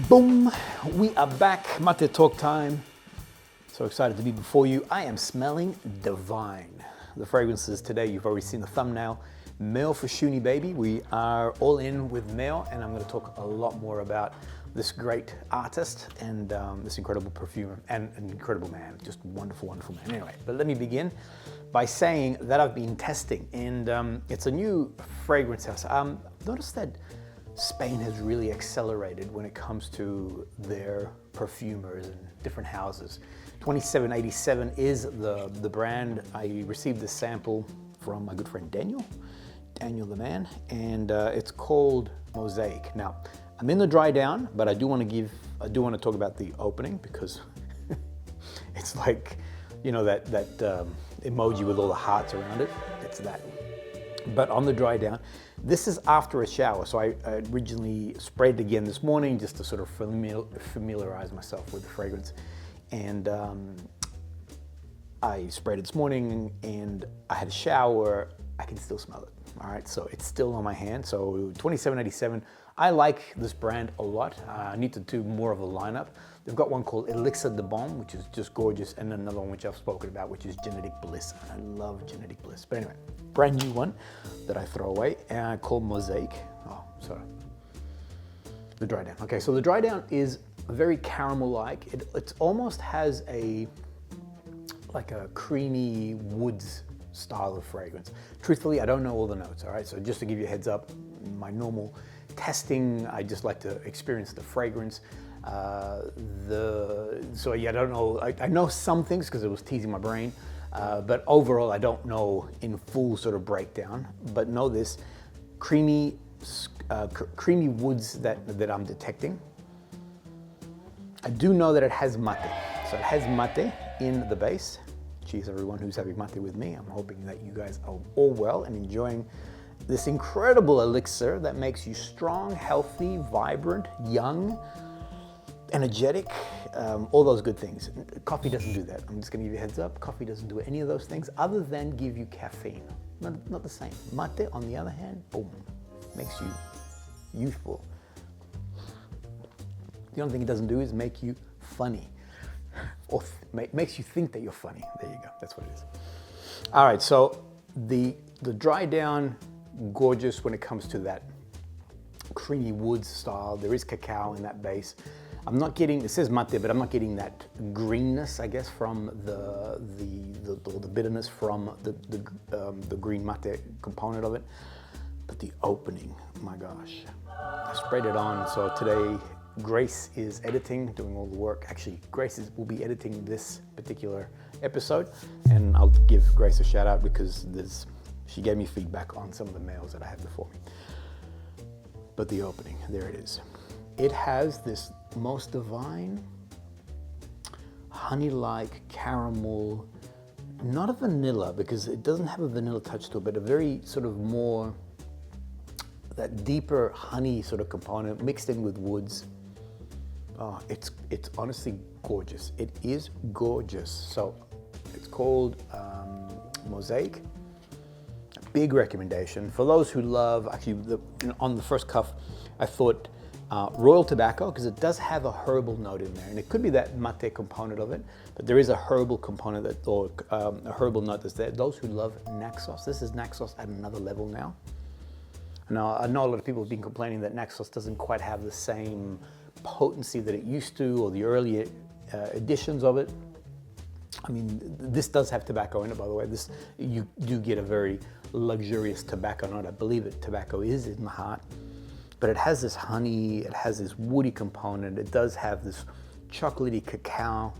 Boom, we are back. Maté talk time. So excited to be before you. I am smelling divine. The fragrances today, you've already seen the thumbnail. Meo Fusciuni, baby. We are all in with Meo, and I'm going to talk a lot more about this great artist and this incredible perfumer and an incredible man. Just wonderful, wonderful man. Anyway, but let me begin by saying that I've been testing, and it's a new fragrance house. Noticed that Spain has really accelerated when it comes to their perfumers and different houses. 2787 is the brand. I received this sample from my good friend Daniel the man, and it's called Mosaique. Now, I'm in the dry down, but I do want to talk about the opening because it's like, you know, that emoji with all the hearts around it. It's that. But on the dry down, this is after a shower. So I originally sprayed it again this morning just to sort of familiarize myself with the fragrance. And I sprayed it this morning and I had a shower. I can still smell it. All right, so it's still on my hand. So 2787, I like this brand a lot. I need to do more of a lineup. They've got one called Elixir de Bonne, which is just gorgeous, and another one which I've spoken about, which is Genetic Bliss. And I love Genetic Bliss. But anyway, brand new one that I throw away, called Mosaique. Oh, sorry. The dry down. Okay, so the dry down is very caramel-like. It almost has like a creamy woods style of fragrance. Truthfully, I don't know all the notes, all right? So just to give you a heads up, my normal testing, I just like to experience the fragrance. So yeah, I don't know, I know some things because it was teasing my brain, but overall I don't know in full sort of breakdown, but know this, creamy woods that I'm detecting. I do know that it has Maté. So it has Maté in the base. Cheers everyone who's having Maté with me. I'm hoping that you guys are all well and enjoying this incredible elixir that makes you strong, healthy, vibrant, young, energetic, all those good things. Coffee doesn't do that. I'm just gonna give you a heads up. Coffee doesn't do any of those things other than give you caffeine. Not the same. Maté, on the other hand, boom, makes you youthful. The only thing it doesn't do is make you funny. Or makes you think that you're funny. There you go, that's what it is. All right, so the dry down, gorgeous when it comes to that creamy woods style. There is cacao in that base. I'm not getting, it says Maté, but I'm not getting that greenness, I guess, from the bitterness from the green Maté component of it. But the opening, my gosh. I sprayed it on, so today Grace is editing, doing all the work. Actually, Grace will be editing this particular episode, and I'll give Grace a shout out because she gave me feedback on some of the mails that I had before me. But the opening, there it is. It has this most divine, honey-like caramel, not a vanilla because it doesn't have a vanilla touch to it, but a very sort of more, that deeper honey sort of component mixed in with woods. Oh, it's honestly gorgeous. It is gorgeous. So it's called Mosaique. Big recommendation for those who love, actually on the first cuff, I thought royal tobacco, because it does have a herbal note in there, and it could be that Maté component of it, but there is a herbal component or a herbal note that's there. Those who love Naxos, this is Naxos at another level now. Now, I know a lot of people have been complaining that Naxos doesn't quite have the same potency that it used to, or the earlier editions of it. I mean, this does have tobacco in it, by the way. You do get a very luxurious tobacco note. I believe tobacco is in the heart, but it has this honey, it has this woody component, it does have this chocolatey cacao.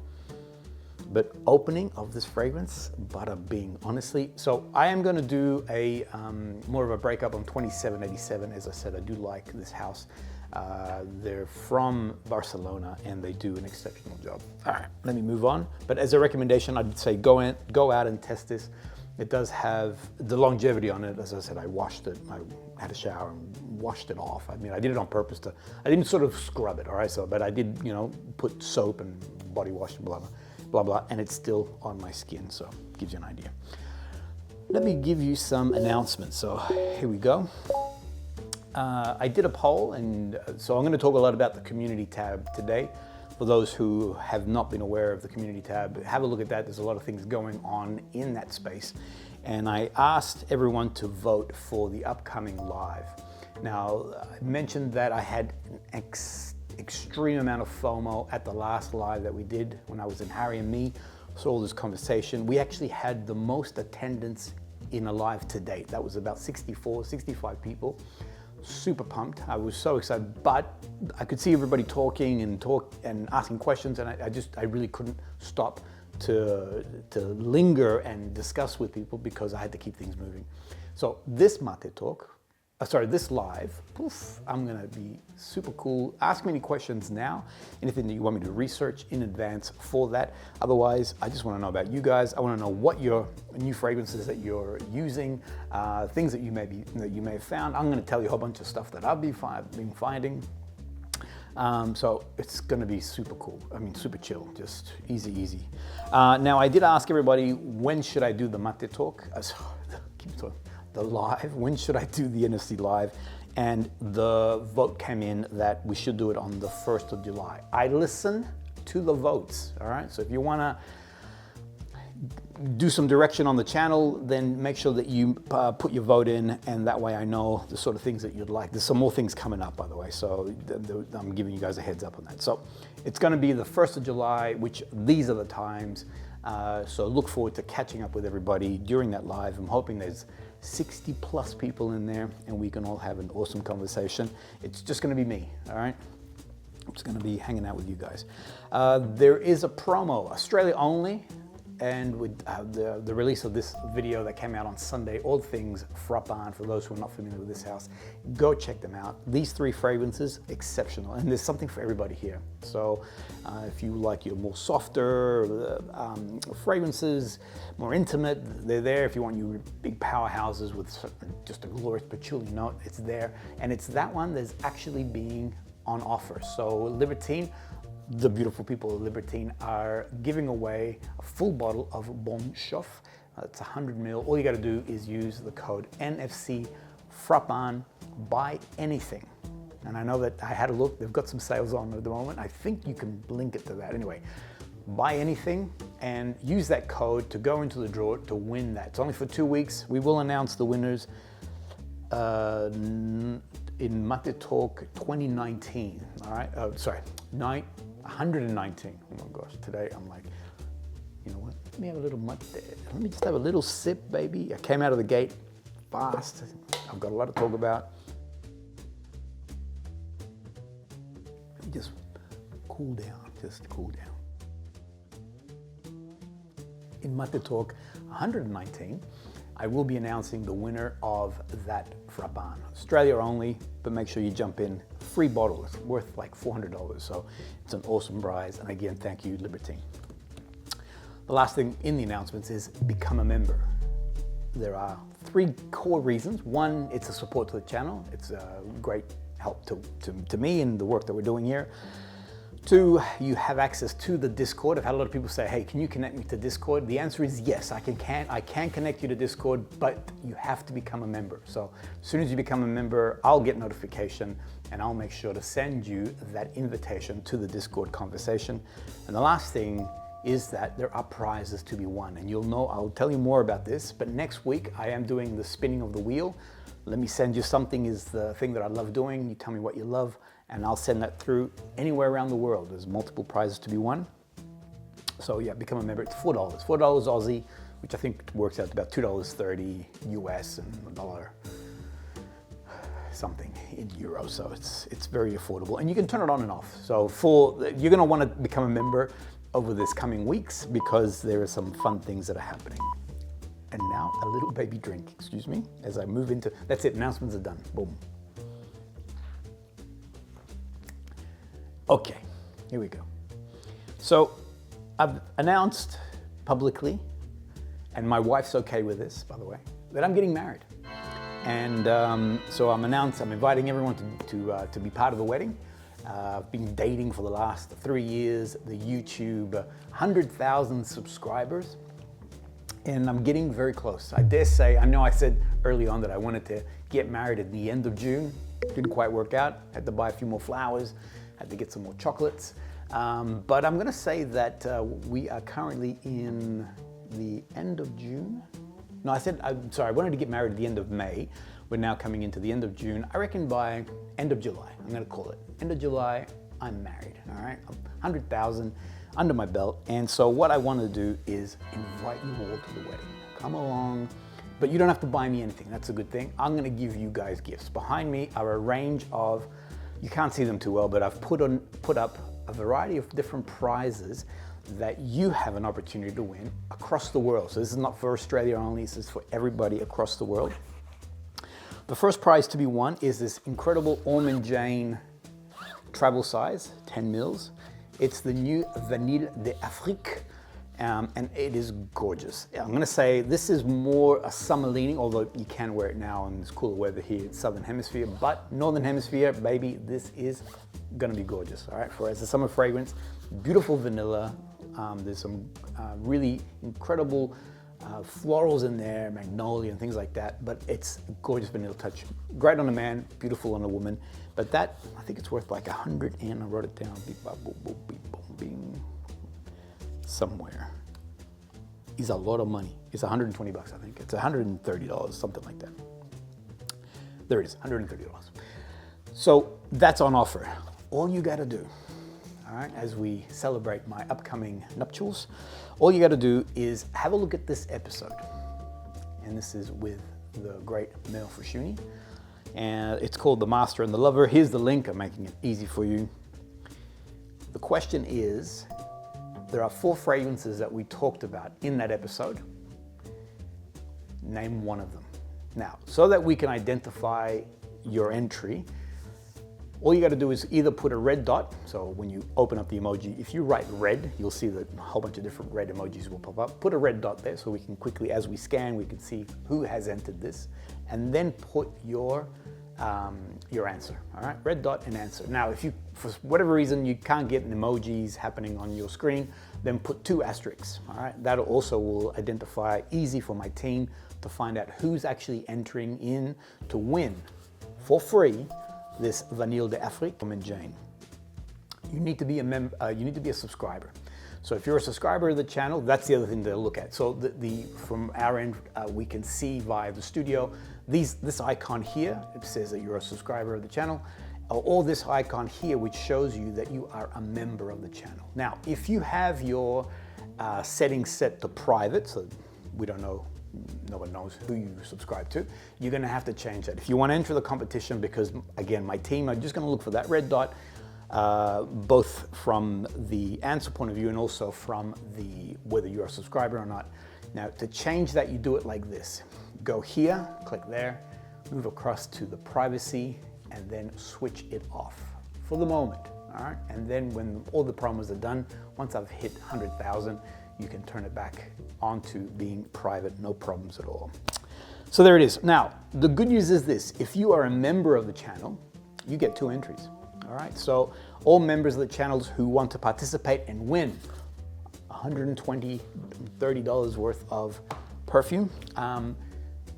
But opening of this fragrance, bada bing, honestly. So I am gonna do a more of a breakup on 2787. As I said, I do like this house. They're from Barcelona and they do an exceptional job. All right, let me move on. But as a recommendation, I'd say go out and test this. It does have the longevity on it. As I said, I washed it. I had a shower and washed it off. I mean, I did it on purpose I didn't sort of scrub it, all right? So, but I did, put soap and body wash and blah, blah, blah, blah, and it's still on my skin, so it gives you an idea. Let me give you some announcements. So here we go. I did a poll, and so I'm going to talk a lot about the community tab today. For those who have not been aware of the community tab, have a look at that. There's a lot of things going on in that space. And I asked everyone to vote for the upcoming live. Now, I mentioned that I had an extreme amount of FOMO at the last live that we did when I was in Harry and Me. So all this conversation. We actually had the most attendance in a live to date. That was about 64, 65 people. Super pumped. I was so excited, but I could see everybody talking and asking questions, and I really couldn't stop to linger and discuss with people because I had to keep things moving. So this Maté talk, this live, poof, I'm gonna be super cool. Ask me any questions now, anything that you want me to research in advance for that. Otherwise, I just wanna know about you guys. I wanna know what your new fragrances that you're using, things that you may have found. I'm gonna tell you a whole bunch of stuff that I've been finding. So it's gonna be super cool. I mean, super chill, just easy. Now, I did ask everybody, when should I do the Maté talk? Keep talking. The live, when should I do the NFC live? And the vote came in that we should do it on the 1st of July. I listen to the votes, all right? So if you wanna do some direction on the channel, then make sure that you put your vote in, and that way I know the sort of things that you'd like. There's some more things coming up, by the way, so I'm giving you guys a heads up on that. So it's gonna be the 1st of July, which these are the times. So look forward to catching up with everybody during that live. I'm hoping there's 60 plus people in there and we can all have an awesome conversation. It's just gonna be me, all right? I'm just gonna be hanging out with you guys. There is a promo, Australia only, and with the release of this video that came out on Sunday, all things Frappant, for those who are not familiar with this house, go check them out. These 3 fragrances, exceptional, and there's something for everybody here. So if you like your more softer fragrances, more intimate, they're there. If you want your big powerhouses with just a glorious patchouli note, it's there. And it's that one that's actually being on offer. So Libertine, the beautiful people of Libertine are giving away a full bottle of BONNE chauffe. It's 100 ml. All you got to do is use the code NFC Frappant, buy anything. And I know that I had a look, they've got some sales on at the moment. I think you can link it to that. Anyway, buy anything and use that code to go into the draw to win that. It's only for 2 weeks. We will announce the winners in Maté Talk 2019. All right, 119. Oh my gosh, today I'm like, you know what? Let me have a little Maté. Let me just have a little sip, baby. I came out of the gate fast. I've got a lot to talk about. Just cool down, just cool down. In Maté Talk 119, I will be announcing the winner of that Frappant. Australia only, but make sure you jump in. Free bottle, it's worth like $400, so it's an awesome prize. And again, thank you, Libertine. The last thing in the announcements is become a member. There are 3 core reasons. 1, it's a support to the channel. It's a great help to me and the work that we're doing here. 2, you have access to the Discord. I've had a lot of people say, hey, can you connect me to Discord? The answer is yes, I can connect you to Discord, but you have to become a member. So as soon as you become a member, I'll get notification and I'll make sure to send you that invitation to the Discord conversation. And the last thing is that there are prizes to be won. And you'll know, I'll tell you more about this, but next week I am doing the spinning of the wheel. Let me send you something is the thing that I love doing. You tell me what you love, and I'll send that through anywhere around the world. There's multiple prizes to be won. So yeah, become a member. It's $4, $4 Aussie, which I think works out to about $2.30 US and $1 something in euros. So it's very affordable, and you can turn it on and off. So you're gonna wanna become a member over this coming weeks because there are some fun things that are happening. And now a little baby drink, excuse me, as I move into, that's it, announcements are done, boom. Okay, here we go. So I've announced publicly, and my wife's okay with this, by the way, that I'm getting married. And so I'm inviting everyone to be part of the wedding. I've been dating for the last 3 years, the YouTube 100,000 subscribers. And I'm getting very close. I dare say, I know I said early on that I wanted to get married at the end of June. Didn't quite work out. Had to buy a few more flowers, had to get some more chocolates. But I'm gonna say that we are currently in the end of June. No, I'm sorry, I wanted to get married at the end of May. We're now coming into the end of June. I reckon by end of July, I'm gonna call it. End of July, I'm married, all right? 100,000 under my belt. And so what I wanna do is invite you all to the wedding. Come along, but you don't have to buy me anything. That's a good thing. I'm gonna give you guys gifts. Behind me are a range of, you can't see them too well, but I've put up a variety of different prizes that you have an opportunity to win across the world. So this is not for Australia only, this is for everybody across the world. The first prize to be won is this incredible Orme & Jane travel size, 10 mils. It's the new Vanille d'Afrique, and it is gorgeous. I'm gonna say this is more a summer leaning, although you can wear it now and it's cooler weather here in Southern Hemisphere, but Northern Hemisphere, baby, this is gonna be gorgeous, all right? For as a summer fragrance, beautiful vanilla. There's some really incredible florals in there, magnolia and things like that, but it's a gorgeous vanilla touch. Great on a man, beautiful on a woman, but that, I think it's worth like 100, and I wrote it down, beep, bop, boop, boop, beep, boom, bing, somewhere. It's a lot of money. It's 120 bucks, I think. It's $130, something like that. There it is, $130. So that's on offer. All you gotta do, all right, as we celebrate my upcoming nuptials, all you gotta do is have a look at this episode. And this is with the great Meo Fusciuni. And it's called The Master and the Lover. Here's the link, I'm making it easy for you. The question is, there are 4 fragrances that we talked about in that episode. Name one of them. Now, so that we can identify your entry, all you got to do is either put a red dot, so when you open up the emoji, if you write red, you'll see that a whole bunch of different red emojis will pop up. Put a red dot there so we can quickly, as we scan, we can see who has entered this, and then put your answer, all right? Red dot and answer. Now, if you, for whatever reason, you can't get emojis happening on your screen, then put 2 asterisks, all right? That also will identify, easy for my team to find out who's actually entering in to win for free this Vanille d'Afrique Orme & Jane. You need to be you need to be a subscriber. So if you're a subscriber of the channel, that's the other thing to look at. So from our end, we can see via the studio, this icon here, it says that you're a subscriber of the channel, or this icon here, which shows you that you are a member of the channel. Now, if you have your settings set to private, so we don't know, no one knows who you subscribe to, you're gonna have to change that. If you wanna enter the competition, because again, my team are just gonna look for that red dot, both from the answer point of view and also from whether you're a subscriber or not. Now, to change that, you do it like this. Go here, click there, move across to the privacy, and then switch it off for the moment, all right? And then when all the promos are done, once I've hit 100,000, you can turn it back onto being private, no problems at all. So there it is. Now, the good news is this: if you are a member of the channel, you get 2 entries, all right? So all members of the channels who want to participate and win $120, $30 worth of perfume,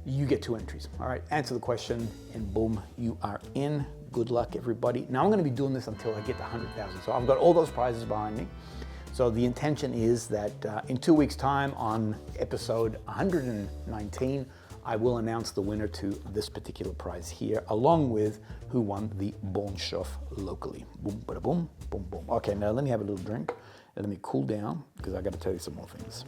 you get 2 entries, all right? Answer the question and boom, you are in. Good luck, everybody. Now I'm gonna be doing this until I get to 100,000. So I've got all those prizes behind me. So the intention is that in 2 weeks' time, on episode 119, I will announce the winner to this particular prize here, along with who won the Bonne Chauffe locally. Boom, bada boom, boom, boom. Okay, now let me have a little drink and let me cool down, because I got to tell you some more things.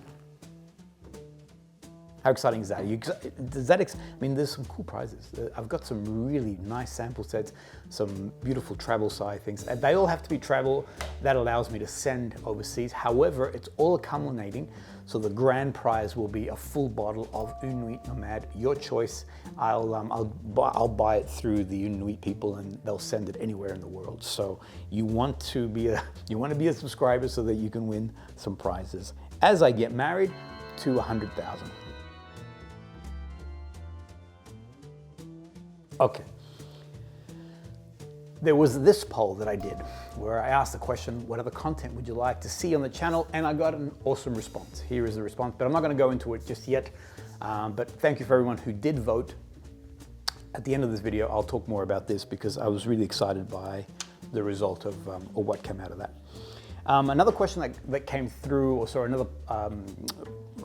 How exciting is that? I mean, there's some cool prizes. I've got some really nice sample sets, some beautiful travel size things. They all have to be travel. That allows me to send overseas. However, it's all accumulating. So the grand prize will be a full bottle of NUIT NOMAD, your choice. I'll buy it through the NUIT people, and they'll send it anywhere in the world. So you want to be a subscriber so that you can win some prizes as I get married to 100,000. Okay. There was this poll that I did where I asked the question, what other content would you like to see on the channel? And I got an awesome response. Here is the response, but I'm not going to go into it just yet. But thank you for everyone who did vote. At the end of this video, I'll talk more about this because I was really excited by the result of or what came out of that. Another question that came through, or sorry, another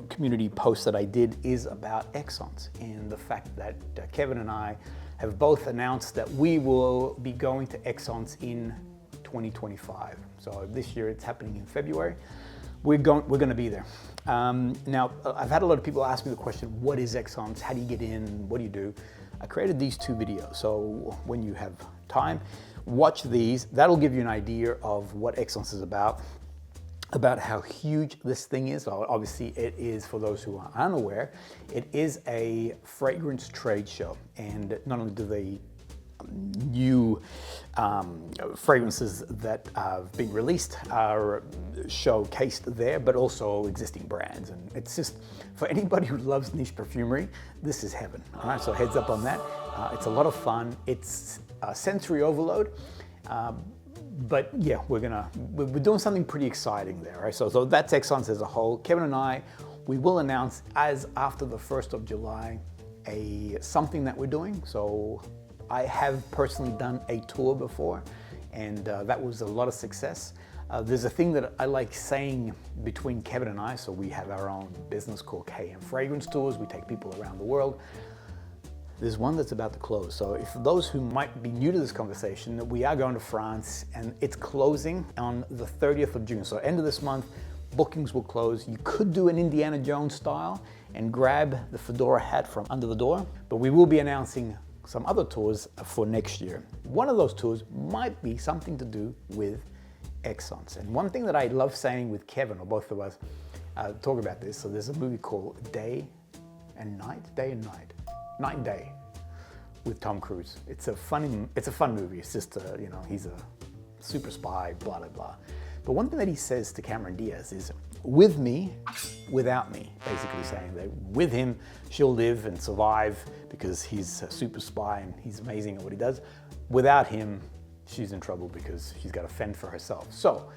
community post that I did is about ESXENCE and the fact that Kevin and I have both announced that we will be going to ESXENCE in 2025. So this year it's happening in February. We're going to be there. Now, I've had a lot of people ask me the question, what is ESXENCE? How do you get in? What do you do? I created these 2 videos. So when you have time, watch these. That'll give you an idea of what ESXENCE is about how huge this thing is. Obviously, it is, for those who are unaware, it is a fragrance trade show. And not only do they new fragrances that have been released are showcased there, but also existing brands. And it's just, for anybody who loves niche perfumery, this is heaven. All right, so heads up on that. It's a lot of fun. It's sensory overload. But yeah, we're doing something pretty exciting there, right? So that's ESXENCE as a whole. Kevin and I, we will announce as after the 1st of July, something that we're doing. So I have personally done a tour before, and that was a lot of success. There's a thing that I like saying between Kevin and I, so we have our own business called KM Fragrance Tours. We take people around the world. There's one that's about to close. So if those who might be new to this conversation, we are going to France, and it's closing on the 30th of June. So end of this month, bookings will close. You could do an Indiana Jones style and grab the fedora hat from under the door, but we will be announcing some other tours for next year. One of those tours might be something to do with ESXENCE. And one thing that I love saying with Kevin, or both of us, talk about this. So there's a movie called Day and Night, Night and Day, with Tom Cruise. It's a fun movie. It's just, you know, he's a super spy, blah, blah, blah. But one thing that he says to Cameron Diaz is, with me, without me, basically saying that with him, she'll live and survive because he's a super spy and he's amazing at what he does. Without him, she's in trouble because she's got to fend for herself. So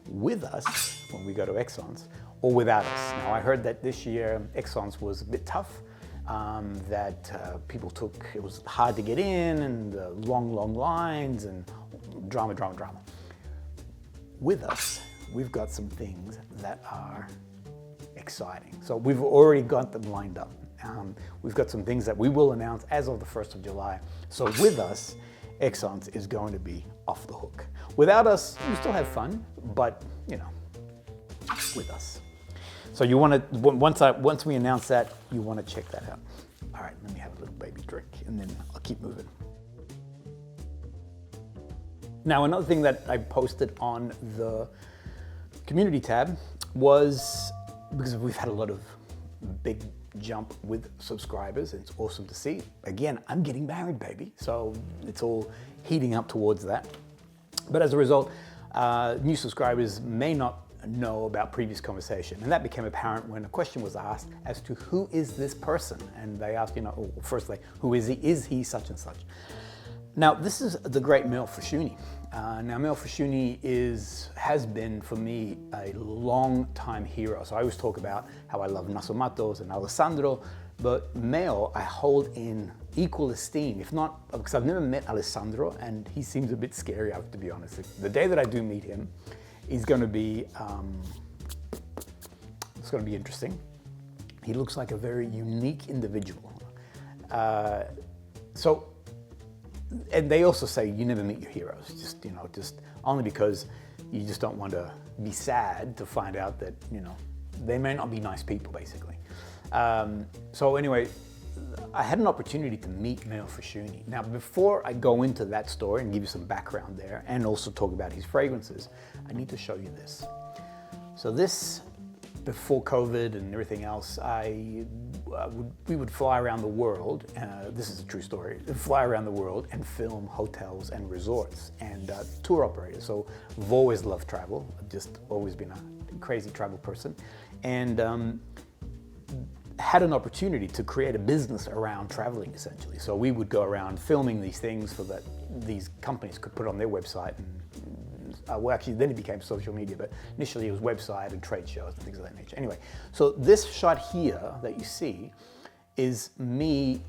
with us, when we go to ESXENCE, or without us. Now, I heard that this year, ESXENCE was a bit tough, that people it was hard to get in, and long lines, and drama. With us, we've got some things that are exciting. So we've already got them lined up. We've got some things that we will announce as of the 1st of July. So with us, ESXENCE is going to be off the hook. Without us, you still have fun, but you know, with us. So you want to, once we announce that, you want to check that out. All right, let me have a little baby drink and then I'll keep moving. Now, another thing that I posted on the community tab was, because we've had a lot of big jump with subscribers, and it's awesome to see. Again, I'm getting married, baby. So it's all heating up towards that. But as a result, new subscribers may not know about previous conversation. And that became apparent when a question was asked as to who is this person? And they asked, you know, firstly, who is he? Is he such and such? Now, this is the great Meo Fusciuni. Now, Meo Fusciuni has been, for me, a long-time hero. So I always talk about how I love Naso Matos and Alessandro, but Meo I hold in equal esteem, if not, because I've never met Alessandro, and he seems a bit scary, I have to be honest. The day that I do meet him, it's going to be interesting. He looks like a very unique individual. And they also say you never meet your heroes, just only because you just don't want to be sad to find out that, you know, they may not be nice people, basically. So anyway, I had an opportunity to meet Meo Fusciuni. Now, before I go into that story and give you some background there, and also talk about his fragrances, I need to show you this. So this, before COVID and everything else, we would fly around the world. This is a true story. Fly around the world and film hotels and resorts and tour operators. So I've always loved travel. I've just always been a crazy travel person, and had an opportunity to create a business around traveling, essentially. So we would go around filming these things so that these companies could put on their website. And well, actually, then it became social media, but initially it was website and trade shows and things of that nature. Anyway, so this shot here that you see is me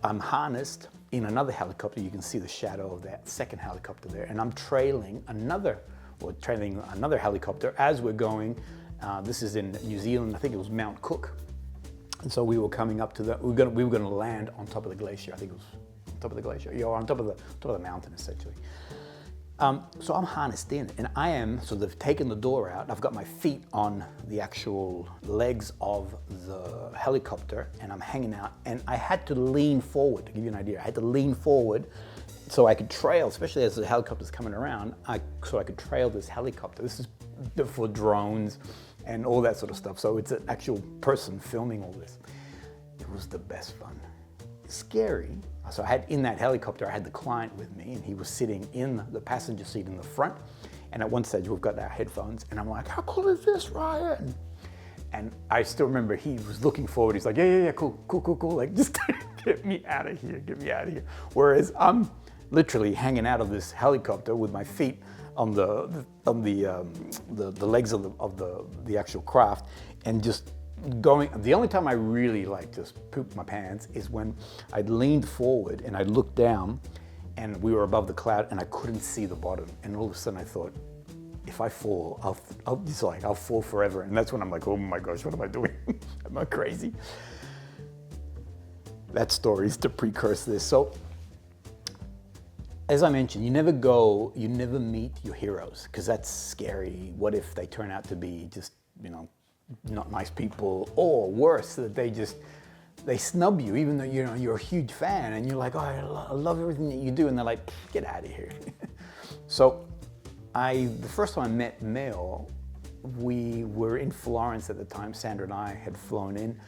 I'm harnessed in another helicopter. You can see the shadow of that second helicopter there. And I'm trailing another helicopter as we're going. This is in New Zealand. I think it was Mount Cook. And so we were coming up to the, we were going to land on top of the glacier. I think it was on top of the glacier. Yeah, on top of the mountain, essentially. So I'm harnessed in, and I am, so they've taken the door out. I've got my feet on the actual legs of the helicopter, and I'm hanging out, and I had to lean forward, to give you an idea. I had to lean forward so I could trail, especially as the helicopter's coming around, so I could trail this helicopter. This is for drones and all that sort of stuff. So it's an actual person filming all this. It was the best fun. Scary. So I had, in that helicopter, I had the client with me, and he was sitting in the passenger seat in the front. And at one stage, we've got our headphones, and I'm like, how cool is this, Ryan? And I still remember he was looking forward. He's like, yeah, cool. Like, just get me out of here, get me out of here. Whereas I'm literally hanging out of this helicopter with my feet on the legs of the actual craft, and just going. The only time I really just pooped my pants is when I leaned forward and I looked down, and we were above the cloud, and I couldn't see the bottom. And all of a sudden I thought, if I fall, I'll fall forever. And that's when I'm like, oh my gosh, what am I doing? Am I crazy? That story is to precursor this. So, as I mentioned, you never meet your heroes, because that's scary. What if they turn out to be just, not nice people, or worse, that they snub you, even though you're a huge fan, and you're like, oh, I love everything that you do, and they're like, get out of here. So the first time I met Meo, we were in Florence at the time. Sandra and I had flown in,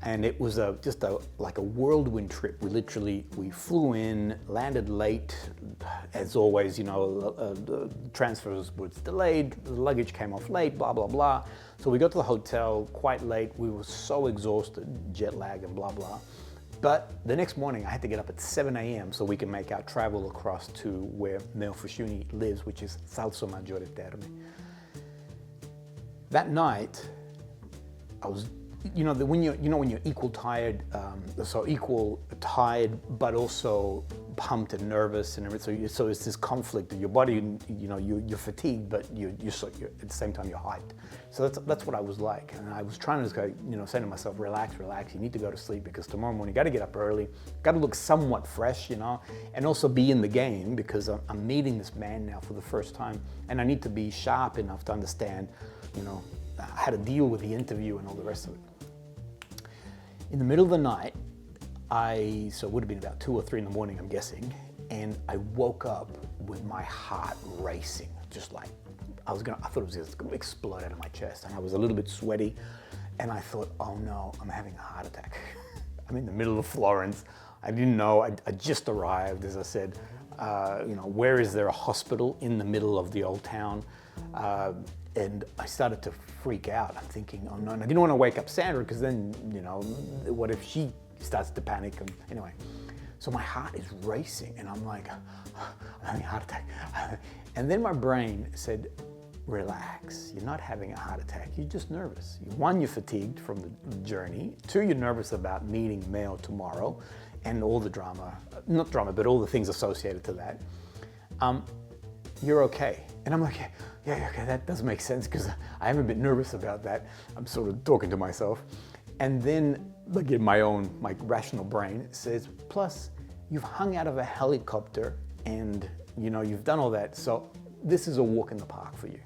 and it was just like a whirlwind trip. We flew in, landed late, as always, the transfers was delayed, the luggage came off late, blah, blah, blah. So we got to the hotel quite late. We were so exhausted, jet lag and blah, blah. But the next morning I had to get up at 7 a.m. so we can make our travel across to where Meo Fusciuni lives, which is Salso Maggiore Terme. That night, I was, when you're equal tired, but also pumped and nervous and everything. So it's this conflict of your body. You're fatigued, but you're at the same time you're hyped. So that's what I was like, and I was trying to say to myself, relax. You need to go to sleep, because tomorrow morning you got to get up early, got to look somewhat fresh, and also be in the game, because I'm meeting this man now for the first time, and I need to be sharp enough to understand, how to deal with the interview and all the rest of it. In the middle of the night, so it would have been about 2 or 3 in the morning, I'm guessing, and I woke up with my heart racing, just like I thought it was just going to explode out of my chest, and I was a little bit sweaty, and I thought, oh no, I'm having a heart attack. I'm in the middle of Florence. I didn't know. I just arrived, as I said. Where is there a hospital in the middle of the old town? And I started to freak out. I'm thinking, oh no, and I didn't want to wake up Sandra, because then, what if she starts to panic? And anyway, so my heart is racing, and I'm like, I'm having a heart attack. And then my brain said, relax, you're not having a heart attack, you're just nervous. 1, you're fatigued from the journey. 2, you're nervous about meeting Meo tomorrow, and all the drama, not drama, but all the things associated to that. You're okay. And I'm like, yeah, okay, that does make sense, because I am a bit nervous about that. I'm sort of talking to myself. And then, again, my rational brain says, plus, you've hung out of a helicopter, and you've done all that, so this is a walk in the park for you.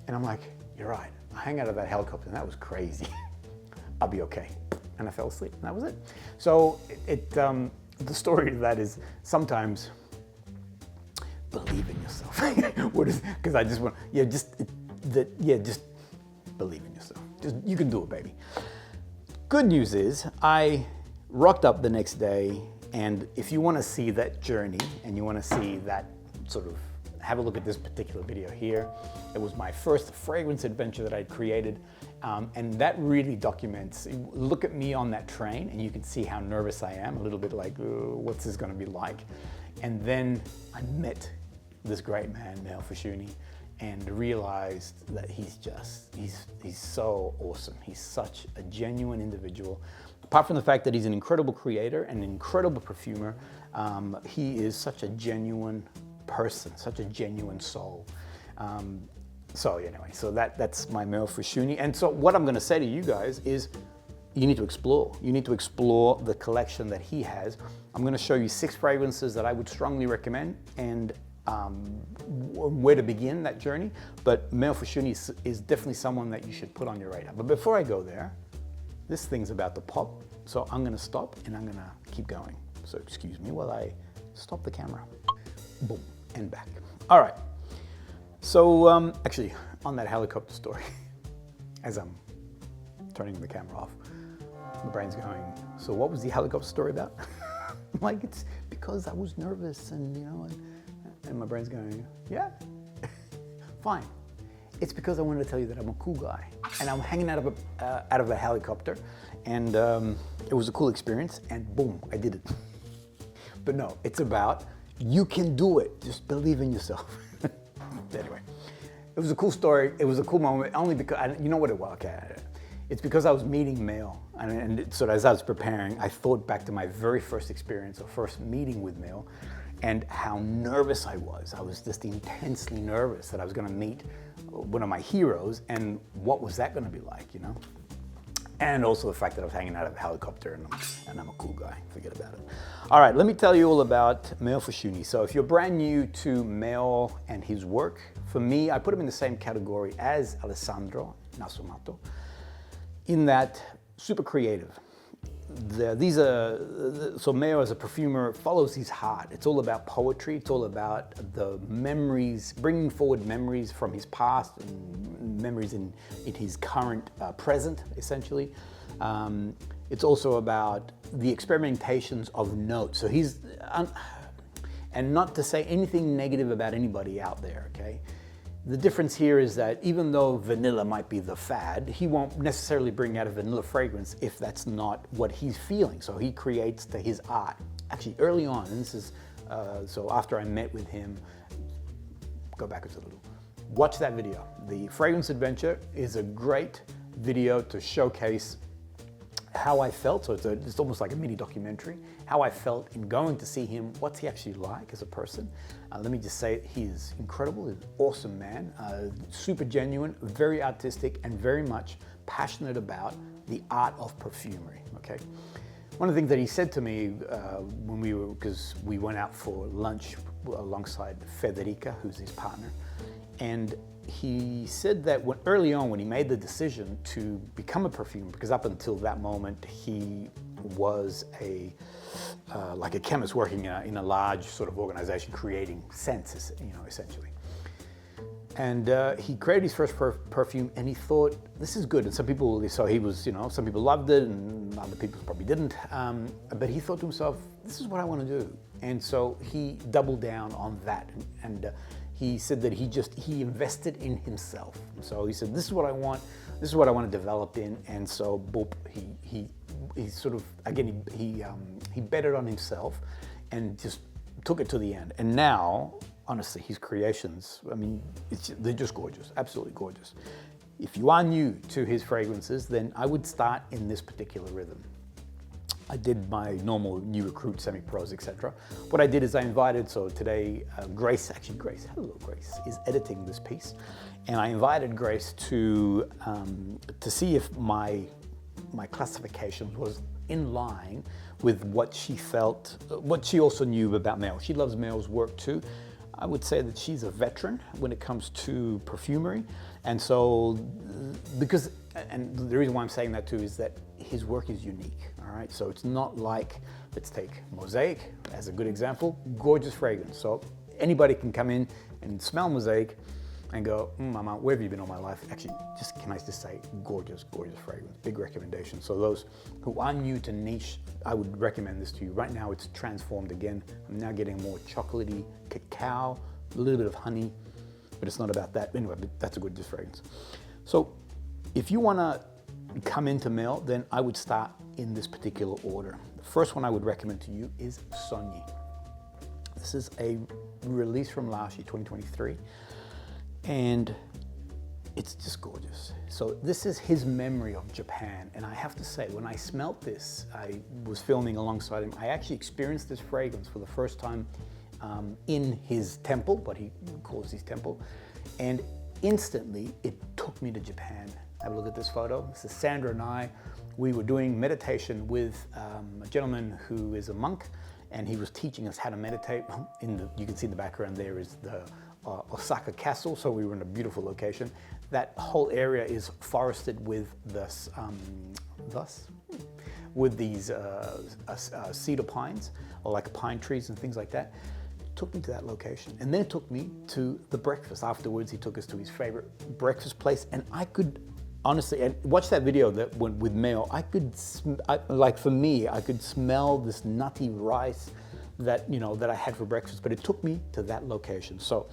And I'm like, you're right, I hung out of that helicopter, and that was crazy. I'll be okay. And I fell asleep, and that was it. So the story of that is, sometimes believe in yourself. Because I just want, just believe in yourself. You can do it, baby. Good news is, I rocked up the next day, and if you want to see that journey, and you want to see that sort of, have a look at this particular video here. It was my first fragrance adventure that I'd created, and that really documents, look at me on that train, and you can see how nervous I am, a little bit like, what's this going to be like? And then I met this great man, Meo Fusciuni, and realized that he's so awesome. He's such a genuine individual, apart from the fact that he's an incredible creator and an incredible perfumer, he is such a genuine person, such a genuine soul. So anyway, so that's my Meo Fusciuni. And so what I'm gonna say to you guys is, you need to explore. You need to explore the collection that he has. I'm gonna show you 6 fragrances that I would strongly recommend, and where to begin that journey. But Meo Fusciuni is definitely someone that you should put on your radar. But before I go there, this thing's about to pop. So I'm gonna stop and I'm gonna keep going. So excuse me while I stop the camera. Boom, and back. All right. So actually, on that helicopter story, as I'm turning the camera off, my brain's going, so what was the helicopter story about? Like, it's because I was nervous and, you know, and my brain's going, yeah, fine. It's because I wanted to tell you that I'm a cool guy. And I'm hanging out of a helicopter, and it was a cool experience, and boom, I did it. But no, it's about, you can do it. Just believe in yourself. Anyway, it was a cool story. It was a cool moment, only because, you know what it was? Okay, it's because I was meeting Meo. And so as I was preparing, I thought back to my very first experience, or first meeting with Meo, and how nervous I was. I was just intensely nervous that I was gonna meet one of my heroes, and what was that gonna be like, you know? And also the fact that I was hanging out of a helicopter and I'm a cool guy, forget about it. All right, let me tell you all about Meo Fusciuni. So if you're brand new to Meo and his work, for me, I put him in the same category as Alessandro Nassomato, in that super creative. So Meo as a perfumer follows his heart. It's all about poetry. It's all about the memories, bringing forward memories from his past and memories in his current present, essentially. It's also about the experimentations of notes. So and not to say anything negative about anybody out there, okay? The difference here is that even though vanilla might be the fad, he won't necessarily bring out a vanilla fragrance if that's not what he's feeling. So he creates to his art. Actually, early on, and this is, so after I met with him, go backwards a little. Watch that video. The Fragrance Adventure is a great video to showcase how I felt. So it's almost like a mini documentary, how I felt in going to see him, what's he actually like as a person. Let me just say, he is incredible, he's an awesome man, super genuine, very artistic, and very much passionate about the art of perfumery, okay? One of the things that he said to me when because we went out for lunch alongside Federica, who's his partner, and he said that early on when he made the decision to become a perfumer, because up until that moment he was like a chemist working in a large sort of organization creating scents, you know, essentially. And he created his first perfume, and he thought, this is good. And some people, so he was, you know, some people loved it and other people probably didn't. But he thought to himself, this is what I want to do. And so he doubled down on that. And he said that he invested in himself. So he said, this is what I want. This is what I want to develop in. And so, boop, he sort of, again, he betted on himself and just took it to the end. And now, honestly, his creations, I mean, they're just gorgeous, absolutely gorgeous. If you are new to his fragrances, then I would start in this particular rhythm. I did my normal new recruit, semi-pros, etc. What I did is I invited, so today, Grace, hello Grace, is editing this piece. And I invited Grace to see if my classification was in line with what she felt, what she also knew about Meo. She loves Meo's work too. I would say that she's a veteran when it comes to perfumery. And so, and the reason why I'm saying that too is that his work is unique, all right? So it's not like, let's take MOSAIQUE as a good example, gorgeous fragrance. So anybody can come in and smell MOSAIQUE and go, Mama, where have you been all my life? Actually, can I just say, gorgeous, gorgeous fragrance, big recommendation. So those who are new to niche, I would recommend this to you. Right now it's transformed again. I'm now getting more chocolatey cacao, a little bit of honey, but it's not about that. Anyway, but that's a gorgeous fragrance. So if you wanna come into Meo, then I would start in this particular order. The first one I would recommend to you is SOGNI. This is a release from last year, 2023. And it's just gorgeous. So this is his memory of Japan. And I have to say, when I smelt this, I was filming alongside him. I actually experienced this fragrance for the first time in his temple, what he calls his temple. And instantly, it took me to Japan. Have a look at this photo. This is Sandra and I. We were doing meditation with a gentleman who is a monk, and he was teaching us how to meditate. You can see in the background there is the Osaka Castle, so we were in a beautiful location. That whole area is forested with with these cedar pines, or like pine trees and things like that. Took me to that location, and then took me to the breakfast. Afterwards, he took us to his favorite breakfast place, and I could honestly, and watch that video that went with Meo, like for me, I could smell this nutty rice that, that I had for breakfast, but it took me to that location. So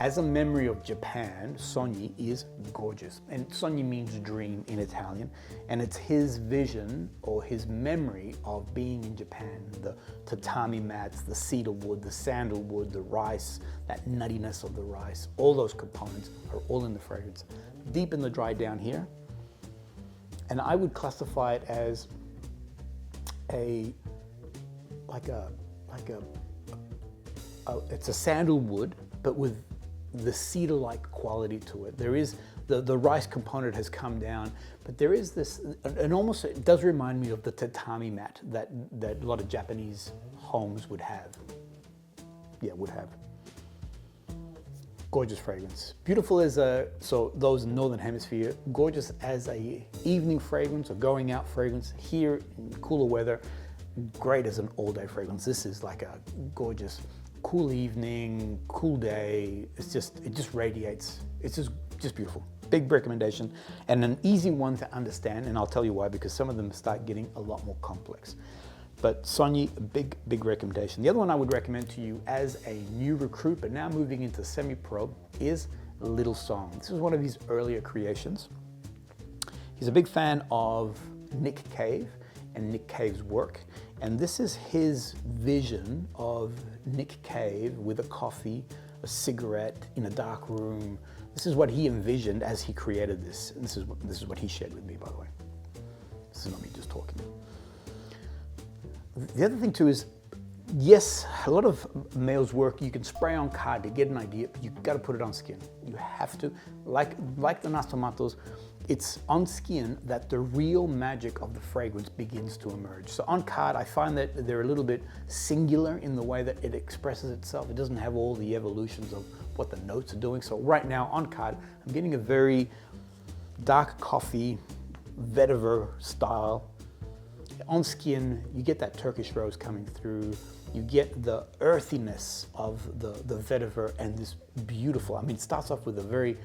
as a memory of Japan, Sogni is gorgeous. And Sogni means dream in Italian. And it's his vision or his memory of being in Japan. The tatami mats, the cedar wood, the sandalwood, the rice, that nuttiness of the rice, all those components are all in the fragrance. Deep in the dry down here. And I would classify it as it's a sandalwood, but with the cedar-like quality to it. There is, the rice component has come down, but there is this, and almost, it does remind me of the tatami mat that a lot of Japanese homes would have. Yeah, would have. Gorgeous fragrance. Beautiful as so those in Northern Hemisphere, gorgeous as a evening fragrance or going out fragrance. Here in cooler weather, great as an all-day fragrance. This is like a gorgeous cool evening, cool day. It just radiates. It's just beautiful. Big recommendation, and an easy one to understand, and I'll tell you why, because some of them start getting a lot more complex. But Sogni, big recommendation. The other one I would recommend to you as a new recruit, but now moving into semi-pro, is Little Song. This is one of his earlier creations. He's a big fan of Nick Cave and Nick Cave's work. And this is his vision of Nick Cave with a coffee, a cigarette in a dark room. This is what he envisioned as he created this. And this is what he shared with me, by the way. This is not me just talking. The other thing too is, yes, a lot of Meo's work you can spray on card to get an idea, but you've got to put it on skin. You have to, like the Nas Tomatoes, it's on skin that the real magic of the fragrance begins to emerge. So on card, I find that they're a little bit singular in the way that it expresses itself. It doesn't have all the evolutions of what the notes are doing. So right now on card, I'm getting a very dark coffee, vetiver style. On skin, you get that Turkish rose coming through. You get the earthiness of the vetiver and this beautiful, I mean, it starts off with a very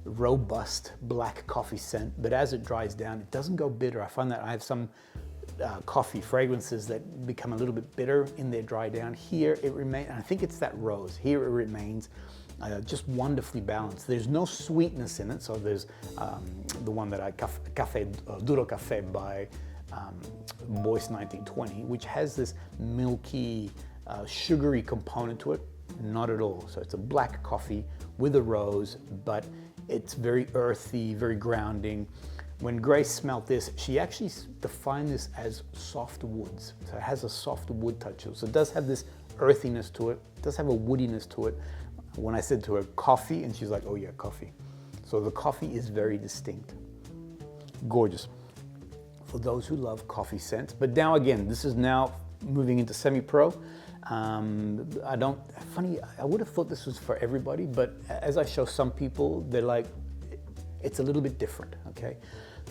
robust black coffee scent, but as it dries down, it doesn't go bitter. I find that I have some coffee fragrances that become a little bit bitter in their dry down. Here it remains, I think it's that rose. Here it remains just wonderfully balanced. There's no sweetness in it, so there's the one that Duro Café by Boyce 1920, which has this milky, sugary component to it. Not at all. So it's a black coffee with a rose, but it's very earthy, very grounding. When Grace smelt this, she actually defined this as soft woods. So it has a soft wood touch to it. So it does have this earthiness to it. It does have a woodiness to it. When I said to her coffee, and she's like, oh yeah, coffee. So the coffee is very distinct. Gorgeous. For those who love coffee scents. But now again, this is now moving into semi-pro. I would have thought this was for everybody, but as I show some people, they're like, it's a little bit different, okay?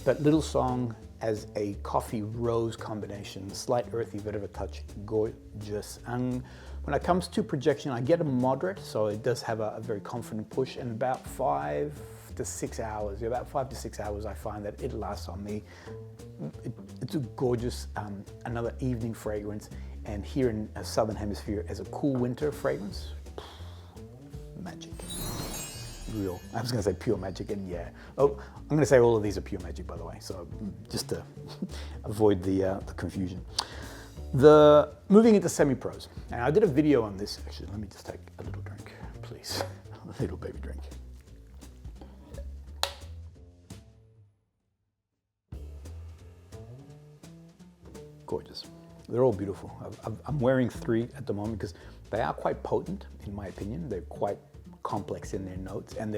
But Little Song as a coffee rose combination, slight earthy bit of a touch, gorgeous. And when it comes to projection, I get a moderate, so it does have a very confident push, and about 5 to 6 hours, I find that it lasts on me. It's a gorgeous, another evening fragrance. And here in the Southern Hemisphere as a cool winter fragrance, magic. Real, I was gonna say pure magic, and yeah. Oh, I'm gonna say all of these are pure magic, by the way, so just to avoid the confusion. Moving into semi-pros, and I did a video on this, actually, let me just take a little drink, please. A little baby drink. They're all beautiful. I'm wearing 3 at the moment because they are quite potent, in my opinion. They're quite complex in their notes, and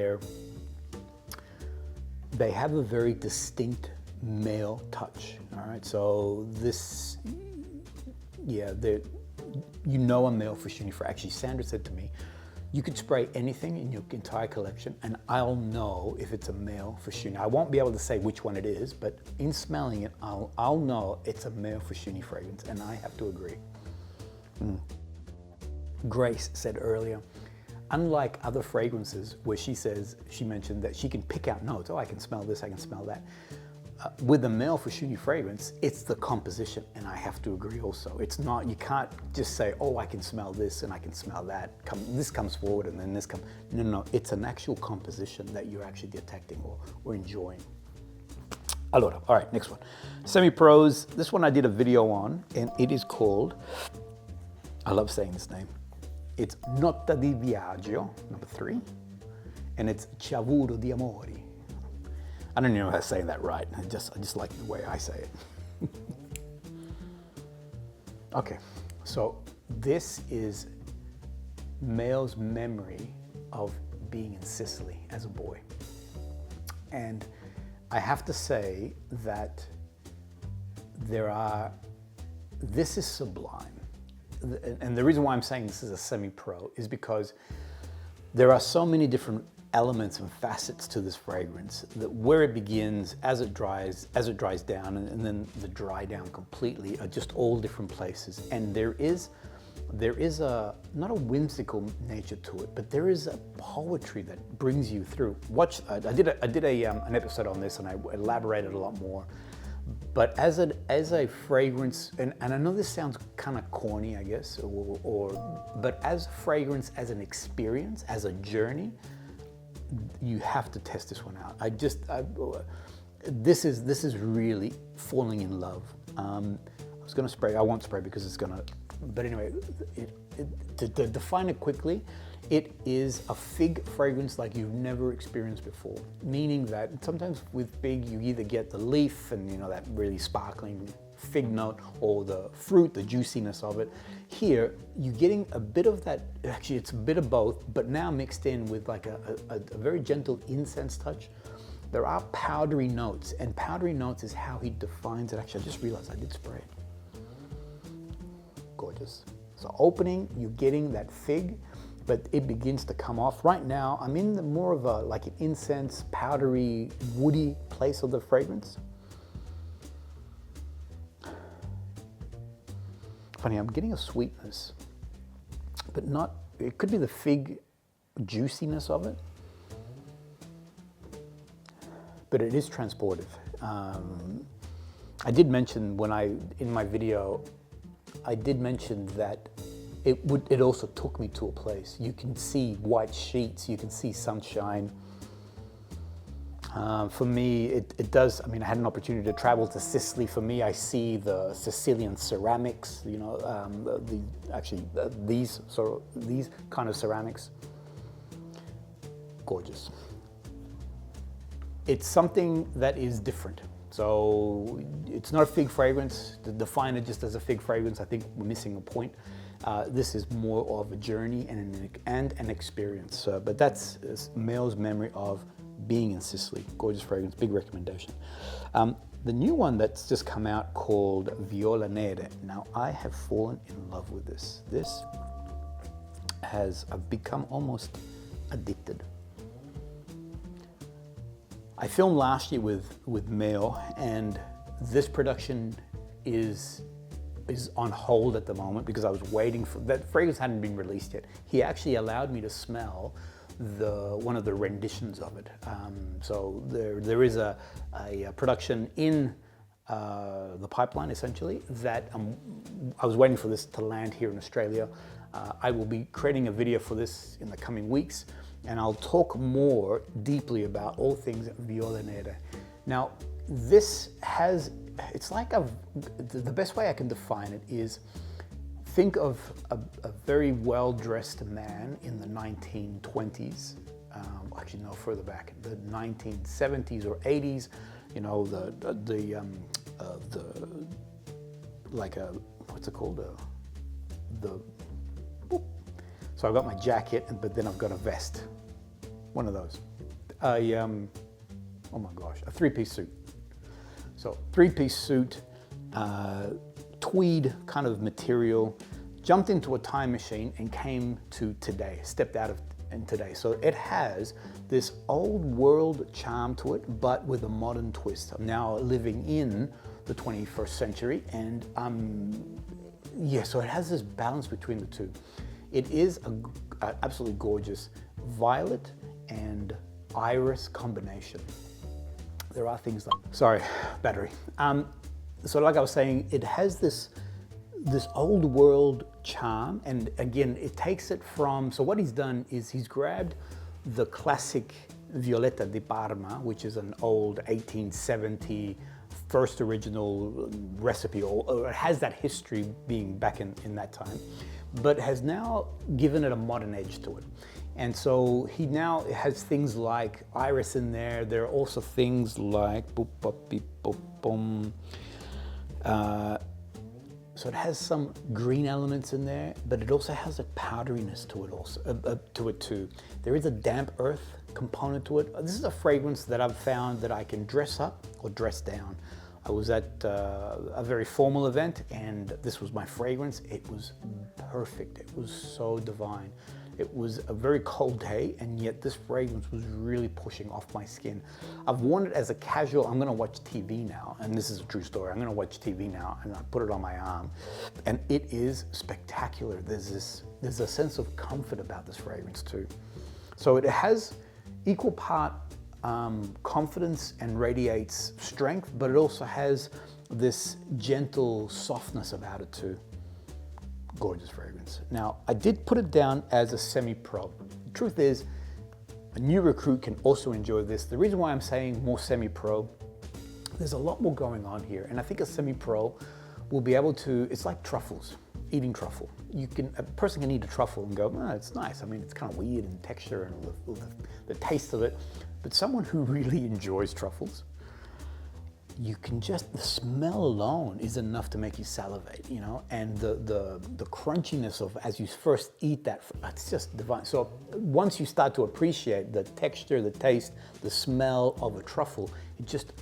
they have a very distinct male touch. All right, so this, yeah, you know a Meo Fusciuni for. Actually, Sandra said to me, you could spray anything in your entire collection and I'll know if it's a Meo Fusciuni. I won't be able to say which one it is, but in smelling it, I'll know it's a Meo Fusciuni fragrance, and I have to agree. Grace said earlier, unlike other fragrances where she mentioned that she can pick out notes. Oh, I can smell this, I can smell that. With the Meo Fusciuni fragrance, it's the composition, and I have to agree also. It's not, you can't just say, oh, I can smell this and I can smell that. This comes forward and then this comes. No, it's an actual composition that you're actually detecting or enjoying. Allora, all right, next one. Semi-Pros, this one I did a video on, and it is called, I love saying this name, it's NOTA di Viaggio, number 3, and it's Ciavuro di Amori. I don't even know if I'm saying that right. I just like the way I say it. Okay, so this is Meo's memory of being in Sicily as a boy. And I have to say that this is sublime. And the reason why I'm saying this is a semi-pro is because there are so many different elements and facets to this fragrance that where it begins, as it dries down, and then the dry down completely are just all different places. And there is not a whimsical nature to it, but there is a poetry that brings you through. I did an episode on this, and I elaborated a lot more. But as a fragrance, and I know this sounds kind of corny, I guess, but as a fragrance, as an experience, as a journey, you have to test this one out. This is really falling in love. I was gonna spray, I won't spray because it's gonna, but anyway, to define it quickly, it is a fig fragrance like you've never experienced before. Meaning that sometimes with fig, you either get the leaf and that really sparkling fig note, or the fruit, the juiciness of it. Here, you're getting a bit of that, actually it's a bit of both, but now mixed in with like a very gentle incense touch. There are powdery notes, and powdery notes is how he defines it. Actually, I just realized I did spray it. Gorgeous. So opening, you're getting that fig, but it begins to come off. Right now, I'm in more of like an incense, powdery, woody place of the fragrance. Funny, I'm getting a sweetness, but not, it could be the fig juiciness of it, but it is transportive. I did mention in my video, I did mention that it also took me to a place. You can see white sheets, you can see sunshine. For me, it does, I mean, I had an opportunity to travel to Sicily. For me, I see the Sicilian ceramics, these kind of ceramics. Gorgeous. It's something that is different. So it's not a fig fragrance. To define it just as a fig fragrance, I think we're missing a point. This is more of a journey and an experience. But that's Meo's memory of being in Sicily. Gorgeous fragrance, big recommendation. The new one that's just come out called VIOLA NERE. Now I have fallen in love with this. I've become almost addicted. I filmed last year with Meo, and this production is on hold at the moment because I was waiting for, that fragrance hadn't been released yet. He actually allowed me to smell one of the renditions of it. So there is a production in the pipeline, essentially, that I was waiting for this to land here in Australia. I will be creating a video for this in the coming weeks, and I'll talk more deeply about all things VIOLA NERE. Now, it's like the best way I can define it is, think of a very well-dressed man in the 1920s, actually no, further back, the 1970s or 80s, like what's it called? So I've got my jacket, but then I've got a vest. One of those. Oh my gosh, a three-piece suit. So three-piece suit, tweed kind of material, jumped into a time machine and came to today, stepped out of today. So it has this old world charm to it, but with a modern twist. I'm now living in the 21st century, and yeah, so it has this balance between the two. It is a absolutely gorgeous violet and iris combination. There are things like, sorry, battery. So like I was saying, it has this old world charm, and again, it takes it from, so what he's done is he's grabbed the classic Violetta di Parma, which is an old 1870 first original recipe, or it has that history being back in that time, but has now given it a modern edge to it. And so he now has things like iris in there. There are also things like so it has some green elements in there, but it also has a powderiness to it also, too. There is a damp earth component to it. This is a fragrance that I've found that I can dress up or dress down. I was at a very formal event, and this was my fragrance. It was perfect. It was so divine. It was a very cold day, and yet this fragrance was really pushing off my skin. I've worn it as a casual, I'm gonna watch TV now, and this is a true story. I'm gonna watch TV now, and I put it on my arm, and it is spectacular. There's a sense of comfort about this fragrance too. So it has equal part confidence and radiates strength, but it also has this gentle softness about it too. Gorgeous fragrance. Now, I did put it down as a semi-pro. The truth is, a new recruit can also enjoy this. The reason why I'm saying more semi-pro, there's a lot more going on here, and I think a semi-pro will be able to, it's like truffles, eating truffle. A person can eat a truffle and go, oh, it's nice. I mean, it's kind of weird in texture and the taste of it, but someone who really enjoys truffles, you can just, the smell alone is enough to make you salivate, you know, and the crunchiness of, as you first eat that, it's just divine. So once you start to appreciate the texture, the taste, the smell of a truffle, it just,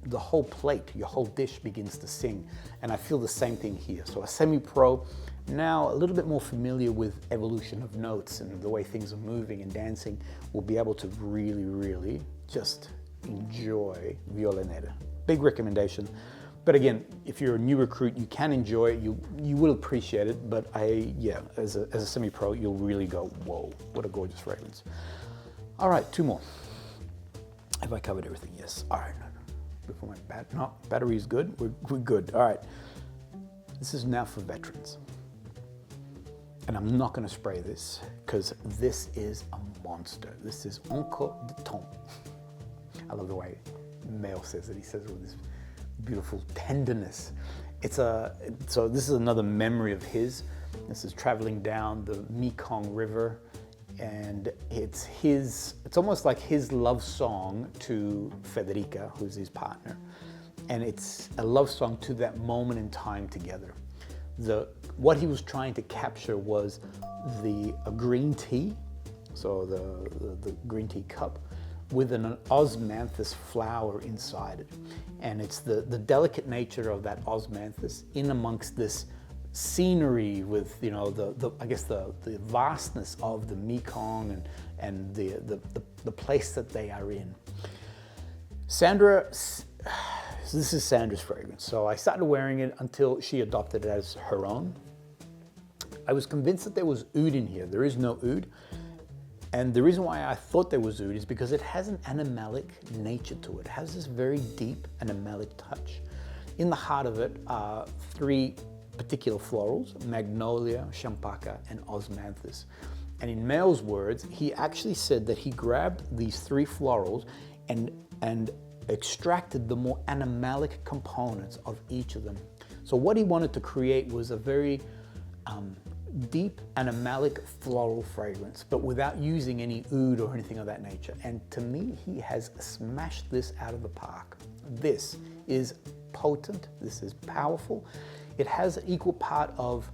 the whole plate, your whole dish begins to sing. And I feel the same thing here. So a semi-pro, now a little bit more familiar with evolution of notes and the way things are moving and dancing, will be able to really, really just enjoy Viola Nere. Big recommendation. But again, if you're a new recruit, you can enjoy it, you will appreciate it, but yeah, as a semi-pro, you'll really go, whoa, what a gorgeous fragrance. All right, two more. Have I covered everything? Yes. All right, before my battery is good, we're good. All right, this is now for veterans. And I'm not gonna spray this, because this is a monster. This is ENCORE de TEMPS. I love the way Meo says it. He says it with this beautiful tenderness. So this is another memory of his. This is traveling down the Mekong River, and it's almost like his love song to Federica, who's his partner. And it's a love song to that moment in time together. What he was trying to capture was a green tea, so the green tea cup, with an osmanthus flower inside it. And it's the delicate nature of that osmanthus in amongst this scenery with, you know, I guess the vastness of the Mekong and the place that they are in. Sandra, this is Sandra's fragrance. So I started wearing it until she adopted it as her own. I was convinced that there was oud in here. There is no oud. And the reason why I thought there was oud is because it has an animalic nature to it. It has this very deep animalic touch. In the heart of it are three particular florals: magnolia, champaca, and osmanthus. And in Meo's words, he actually said that he grabbed these three florals and extracted the more animalic components of each of them. So what he wanted to create was a very deep animalic floral fragrance, but without using any oud or anything of that nature. And to me, he has smashed this out of the park. This is potent, this is powerful. It has an equal part of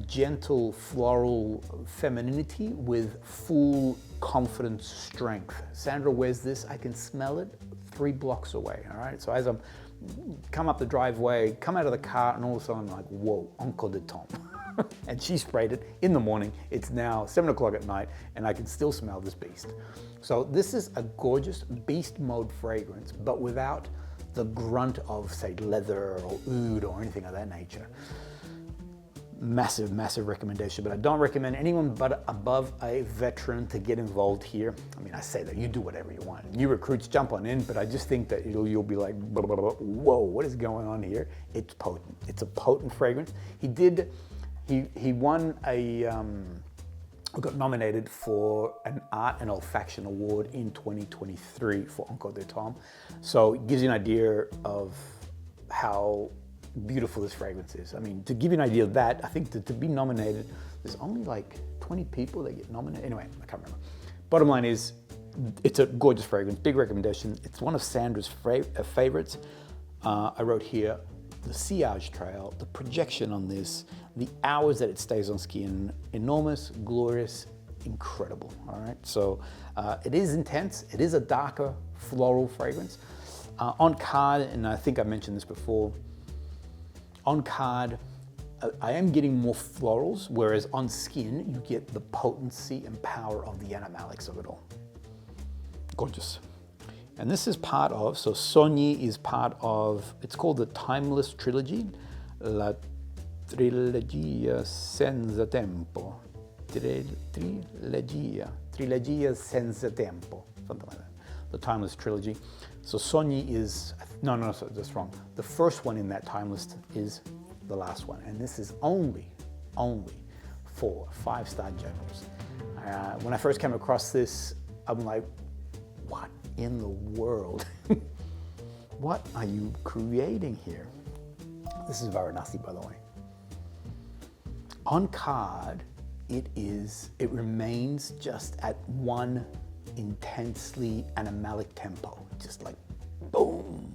gentle floral femininity with full confidence strength. Sandra wears this, I can smell it 3 blocks away, all right? So as I'm come up the driveway, come out of the car, and all of a sudden I'm like, whoa, Encore de Temps. And she sprayed it in the morning. It's now 7 o'clock at night, and I can still smell this beast. So this is a gorgeous beast mode fragrance, but without the grunt of, say, leather or oud or anything of that nature. Massive, massive recommendation, but I don't recommend anyone but above a veteran to get involved here. I mean, I say that, you do whatever you want. New recruits, jump on in, but I just think that you'll be like, blah, blah, blah, whoa, what is going on here? It's potent. It's a potent fragrance. He won got nominated for an Art and Olfaction Award in 2023 for Encore de Temps. So it gives you an idea of how beautiful this fragrance is. I mean, to give you an idea of that, I think to be nominated, there's only like 20 people that get nominated. Anyway, I can't remember. Bottom line is, it's a gorgeous fragrance, big recommendation. It's one of Sandra's favorites. I wrote here, the sillage trail, the projection on this, the hours that it stays on skin, enormous, glorious, incredible, all right? So it is intense. It is a darker floral fragrance. On card, and I think I mentioned this before, on card, I am getting more florals, whereas on skin, you get the potency and power of the animalics of it all. Gorgeous. And this is part of, so SOGNI is part of, it's called the Timeless Trilogy, La Trilogia Senza Tempo. Trilogia Senza Tempo, something like that. The Timeless Trilogy. So SOGNI is, no, that's wrong. The first one in that Timeless is the last one. And this is only for 5-star generals. When I first came across this, I'm like, what in the world? What are you creating here? This is Varanasi, by the way. On card, it remains just at one intensely animalic tempo, just like boom.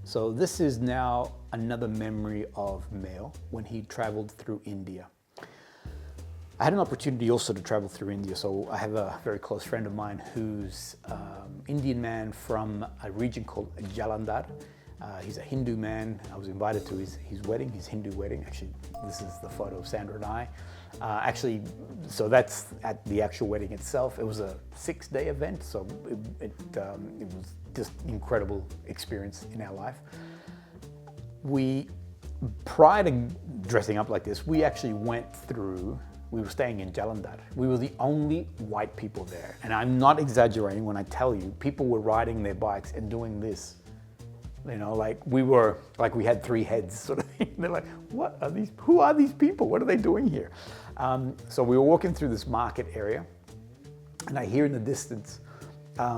So this is now another memory of Meo when he traveled through India. I had an opportunity also to travel through India, so I have a very close friend of mine who's Indian man from a region called Jalandhar. He's a Hindu man. I was invited to his wedding, his Hindu wedding. Actually, this is the photo of Sandra and I. So that's at the actual wedding itself. It was a 6-day event, so it was just incredible experience in our life. Prior to dressing up like this, we actually we were staying in Jalandhar. We were the only white people there. And I'm not exaggerating when I tell you, people were riding their bikes and doing this. You know, like we had 3 heads sort of thing. They're like, who are these people? What are they doing here? So we were walking through this market area, and I hear in the distance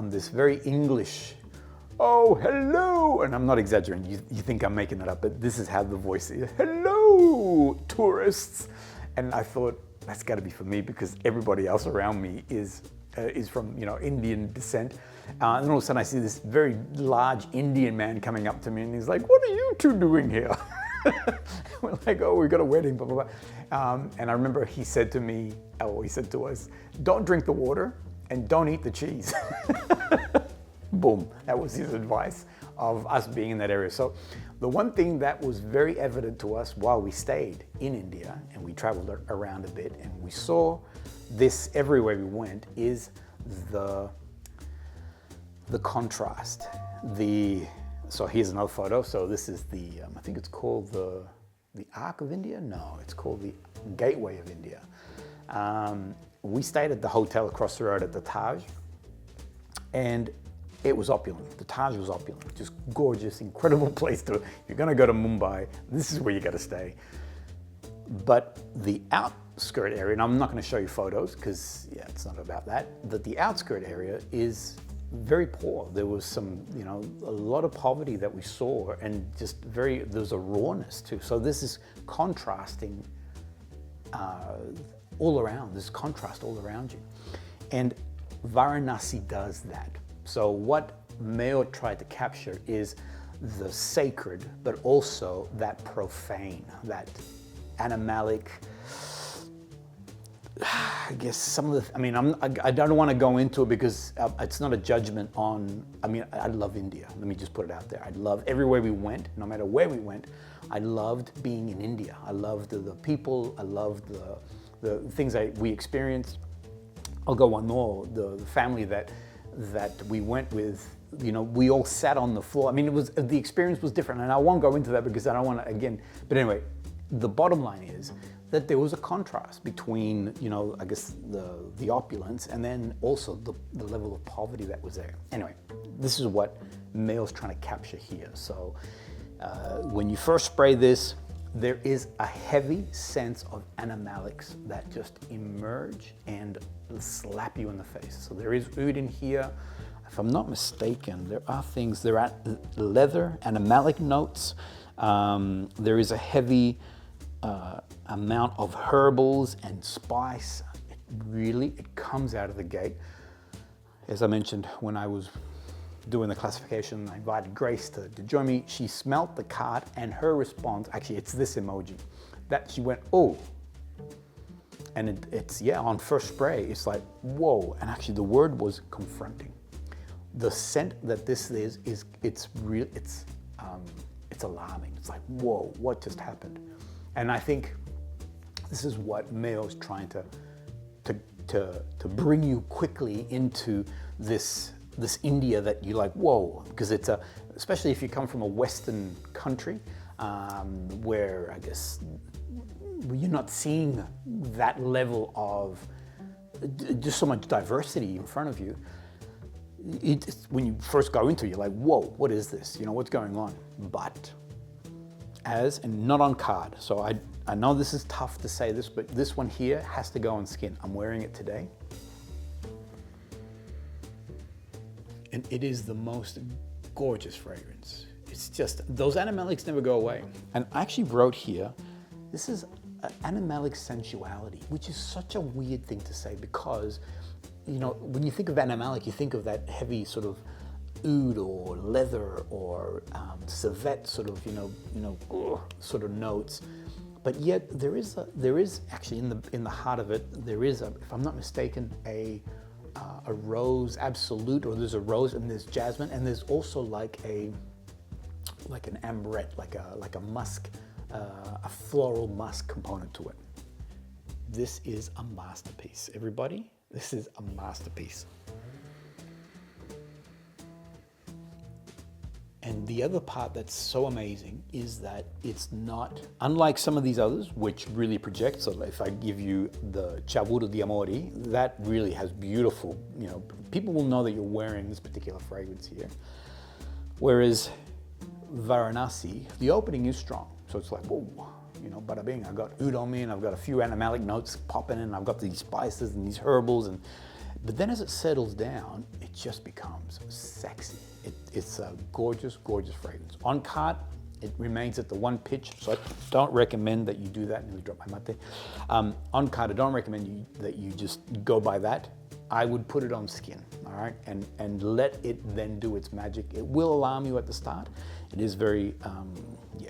this very English, oh, hello. And I'm not exaggerating. You think I'm making that up, but this is how the voice is. Hello, tourists. And I thought, that's got to be for me, because everybody else around me is from, Indian descent. And then all of a sudden I see this very large Indian man coming up to me, and he's like, what are you two doing here? We're like, oh, we got a wedding, blah, blah, blah. And I remember he said to us, don't drink the water and don't eat the cheese. Boom, that was his advice of us being in that area. So the one thing that was very evident to us while we stayed in India, and we traveled around a bit, and we saw this everywhere we went, is the contrast. So here's another photo. So this is I think it's called the Arc of India? No, it's called the Gateway of India. We stayed at the hotel across the road at the Taj, and it was opulent. The Taj was opulent, just gorgeous, incredible place if you're gonna go to Mumbai, this is where you gotta stay. But the outskirt area, and I'm not gonna show you photos because it's not about that, but the outskirt area is very poor. There was a lot of poverty that we saw, and just there's a rawness too. So this is contrasting all around, there's contrast all around you. And Varanasi does that. So what Meo tried to capture is the sacred, but also that profane, that animalic. I guess some of the, I mean, I don't want to go into it because it's not a judgment on, I mean, I love India. Let me just put it out there. I love everywhere we went, no matter where we went, I loved being in India. I loved the people, I loved the things we experienced. I'll go one more, the family that we went with, you know, we all sat on the floor. I mean, the experience was different, and I won't go into that because I don't want to, again, but anyway, the bottom line is that there was a contrast between, you know, I guess the opulence and then also the level of poverty that was there. Anyway, this is what Meo's trying to capture here. So when you first spray this, there is a heavy sense of animalics that just emerge and slap you in the face. So there is oud in here. If I'm not mistaken, there are things, there are leather, animalic notes. There is a heavy amount of herbals and spice. It comes out of the gate. As I mentioned, when I was doing the classification, I invited Grace to join me. She smelt the card and her response, actually it's this emoji, that she went, oh. And it's, yeah, on first spray, it's like, whoa. And actually the word was confronting. The scent that this is it's real, it's alarming. It's like, whoa, what just happened? And I think this is what Meo's trying to bring you quickly into this India that you like, whoa, because it's especially if you come from a Western country where I guess you're not seeing that level of just so much diversity in front of you. When you first go into it, you're like, whoa, what is this? You know, what's going on? But and not on card. So I know this is tough to say this, but this one here has to go on skin. I'm wearing it today. And it is the most gorgeous fragrance. It's just, those animalics never go away. And I actually wrote here, this is animalic sensuality, which is such a weird thing to say because, you know, when you think of animalic, you think of that heavy sort of oud or leather or civet sort of, you know, sort of notes. But yet there is actually in the heart of it, there is if I'm not mistaken, a rose absolute, or there's a rose and there's jasmine, and there's also like an ambrette, like a musk, a floral musk component to it. This is a masterpiece, everybody. This is a masterpiece. And the other part that's so amazing is that it's not, unlike some of these others, which really project. So if I give you the Ciavuto di Amori, that really has beautiful, you know, people will know that you're wearing this particular fragrance here. Whereas Varanasi, the opening is strong. So it's like, whoa, you know, bada bing, I've got oud on me and I've got a few animalic notes popping in, and I've got these spices and these herbals, but then as it settles down, it just becomes sexy. It's a gorgeous, gorgeous fragrance. On cart, it remains at the one pitch, so I don't recommend that you do that. Nearly dropped my mate. On cart, I don't recommend that you just go by that. I would put it on skin, all right, and let it then do its magic. It will alarm you at the start. It is very,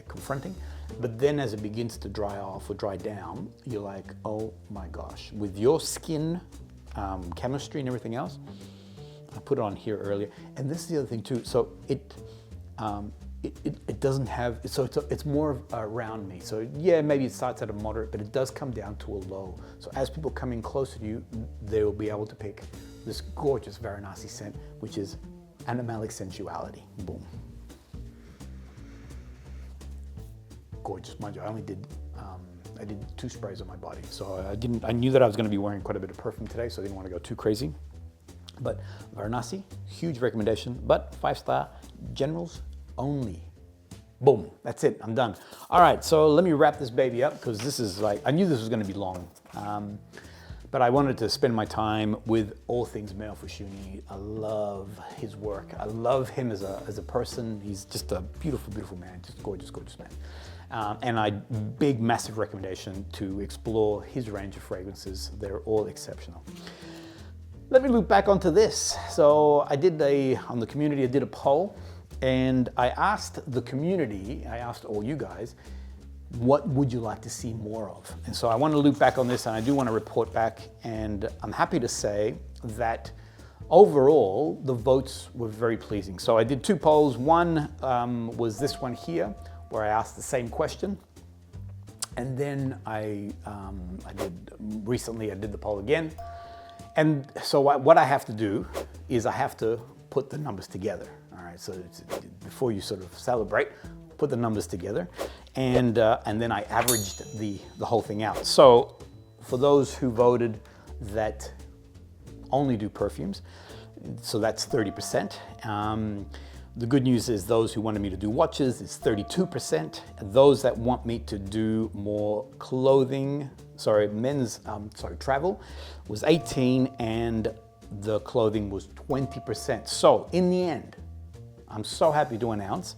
confronting. But then as it begins to dry off or dry down, you're like, oh my gosh. With your skin chemistry and everything else, I put it on here earlier. And this is the other thing too. So it doesn't have, so it's more around me. So yeah, maybe it starts at a moderate, but it does come down to a low. So as people come in closer to you, they will be able to pick this gorgeous Varanasi scent, which is animalic sensuality. Boom. Gorgeous. Mind you, I did 2 sprays on my body. So I knew that I was going to be wearing quite a bit of perfume today, so I didn't want to go too crazy. But Varanasi, huge recommendation, but 5-star, generals only. Boom, that's it, I'm done. All right, so let me wrap this baby up, because this is like, I knew this was going to be long. But I wanted to spend my time with all things Meo Fusciuni. I love his work. I love him as a person. He's just a beautiful, beautiful man, just gorgeous, gorgeous man. And big, massive recommendation to explore his range of fragrances. They're all exceptional. Let me loop back onto this. So I did on the community, I did a poll, And I asked the community, I asked all you guys, what would you like to see more of? And so I want to loop back on this, and I do want to report back, and I'm happy to say that overall, the votes were very pleasing. So I did 2 polls. One was this one here, where I asked the same question. And then I did the poll again. And so what I have to do is I have to put the numbers together. All right, so before you sort of celebrate, put the numbers together. And then I averaged the whole thing out. So for those who voted that only do perfumes, so that's 30%. The good news is those who wanted me to do watches is 32%. Those that want me to do more clothing, travel was 18, and the clothing was 20%. So in the end, I'm so happy to announce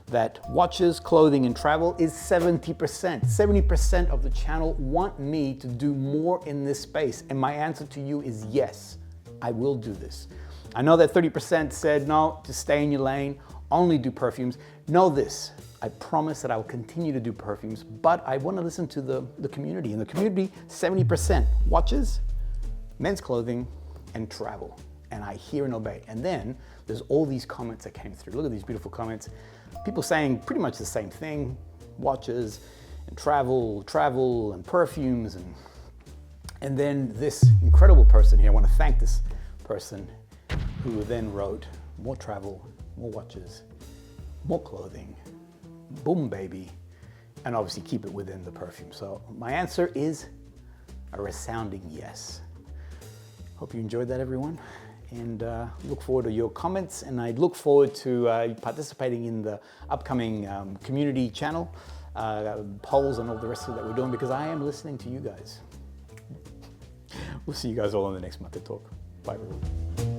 that watches, clothing, and travel is 70%. 70% of the channel want me to do more in this space. And my answer to you is yes, I will do this. I know that 30% said, no, just stay in your lane, only do perfumes. Know this, I promise that I will continue to do perfumes, but I want to listen to the community. In the community, 70% watches, men's clothing, and travel. And I hear and obey. And then there's all these comments that came through. Look at these beautiful comments. People saying pretty much the same thing, watches and travel and perfumes. And then this incredible person here, I want to thank this person, who then wrote more travel, more watches, more clothing, boom baby, and obviously keep it within the perfume. So my answer is a resounding yes. Hope you enjoyed that, everyone, and look forward to your comments, and I look forward to participating in the upcoming community channel, polls and all the rest of that we're doing, because I am listening to you guys. We'll see you guys all on the next Maté Talk. Bye, everyone.